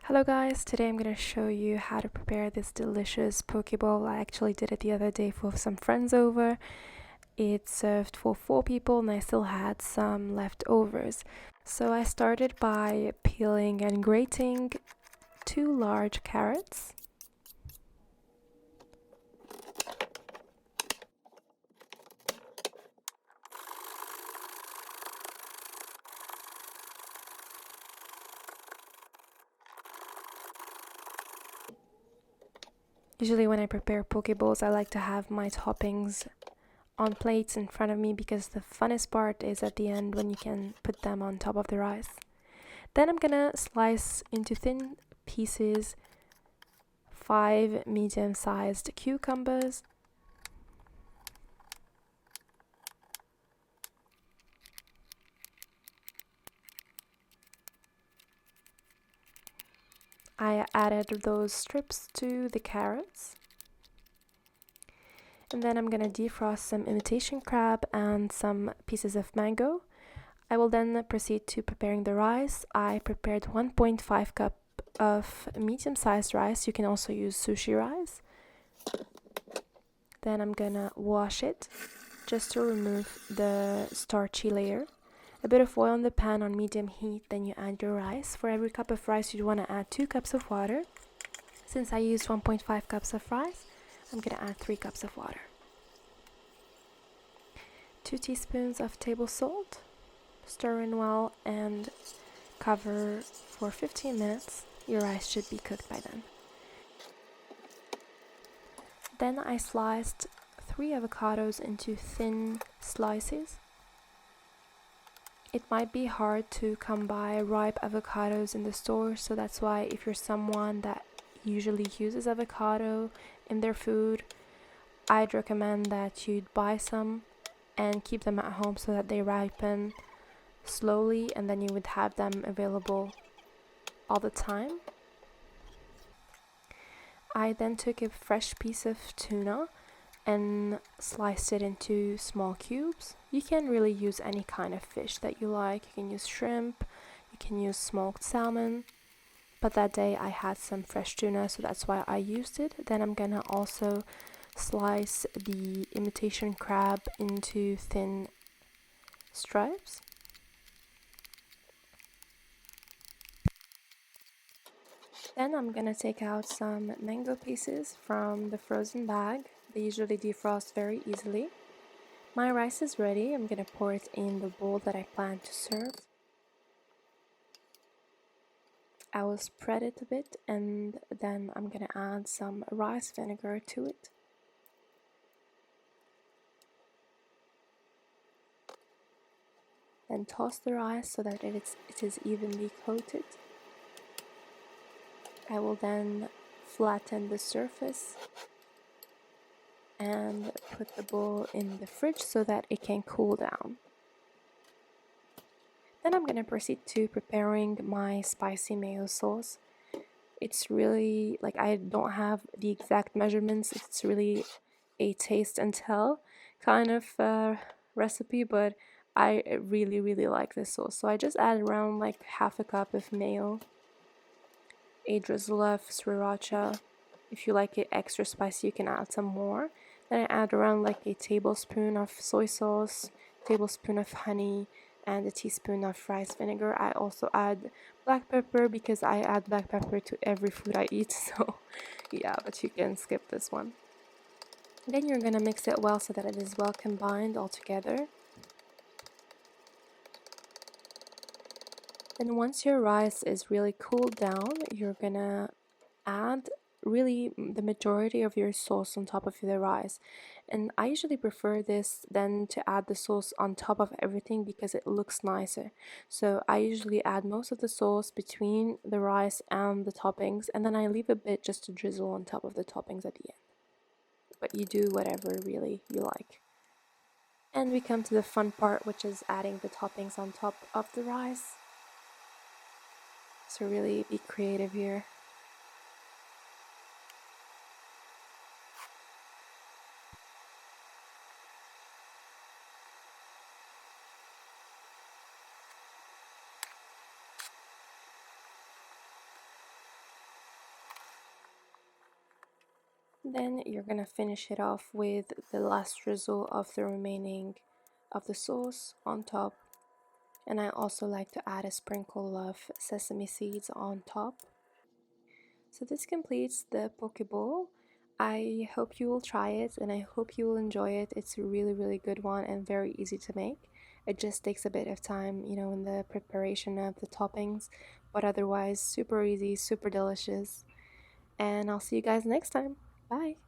Hello guys, today I'm going to show you how to prepare this delicious poke bowl. I actually did it the other day for some friends over. It served for 4 people and I still had some leftovers. So I started by peeling and grating 2 large carrots. Usually when I prepare poke bowls, I like to have my toppings on plates in front of me because the funnest part is at the end when you can put them on top of the rice. Then I'm gonna slice into thin pieces 5 medium-sized cucumbers, I added those strips to the carrots. And then I'm gonna defrost some imitation crab and some pieces of mango. I will then proceed to preparing the rice. I prepared 1.5 cup of medium-sized rice. You can also use sushi rice. Then I'm gonna wash it just to remove the starchy layer. A bit of oil in the pan on medium heat, then you add your rice. For every cup of rice, you want to add 2 cups of water. Since I used 1.5 cups of rice, I'm going to add 3 cups of water. 2 teaspoons of table salt. Stir in well and cover for 15 minutes. Your rice should be cooked by then. Then I sliced 3 avocados into thin slices. It might be hard to come by ripe avocados in the store, so that's why if you're someone that usually uses avocado in their food, I'd recommend that you'd buy some and keep them at home so that they ripen slowly and then you would have them available all the time. I then took a fresh piece of tuna and sliced it into small cubes. You can really use any kind of fish that you like. You can use shrimp, you can use smoked salmon, but that day I had some fresh tuna, so that's why I used it. Then I'm gonna also slice the imitation crab into thin stripes. Then I'm gonna take out some mango pieces from the frozen bag. They usually defrost very easily. My rice is ready. I'm gonna pour it in the bowl that I plan to serve. I will spread it a bit and then I'm gonna add some rice vinegar to it. Then toss the rice so that it is evenly coated. I will then flatten the surface and put the bowl in the fridge so that it can cool down. Then I'm gonna proceed to preparing my spicy mayo sauce. It's really, like, I don't have the exact measurements, it's really a taste and tell kind of recipe, but I really like this sauce. So I just add around like half a cup of mayo, a drizzle of sriracha. If you like it extra spicy, you can add some more. Then I add around like a tablespoon of soy sauce, tablespoon of honey, and a teaspoon of rice vinegar. I also add black pepper because I add black pepper to every food I eat, so yeah, but you can skip this one. Then you're gonna mix it well so that it is well combined all together. And once your rice is really cooled down, you're gonna add really the majority of your sauce on top of the rice. And I usually prefer this than to add the sauce on top of everything because it looks nicer. So I usually add most of the sauce between the rice and the toppings, and then I leave a bit just to drizzle on top of the toppings at the end. But you do whatever really you like. And we come to the fun part, which is adding the toppings on top of the rice. So really be creative here. Then you're gonna finish it off with the last drizzle of the remaining of the sauce on top. And I also like to add a sprinkle of sesame seeds on top. So this completes the poke bowl. I hope you will try it and I hope you will enjoy it. It's a really, really good one and very easy to make. It just takes a bit of time, in the preparation of the toppings, but otherwise super easy, super delicious. And I'll see you guys next time. Bye.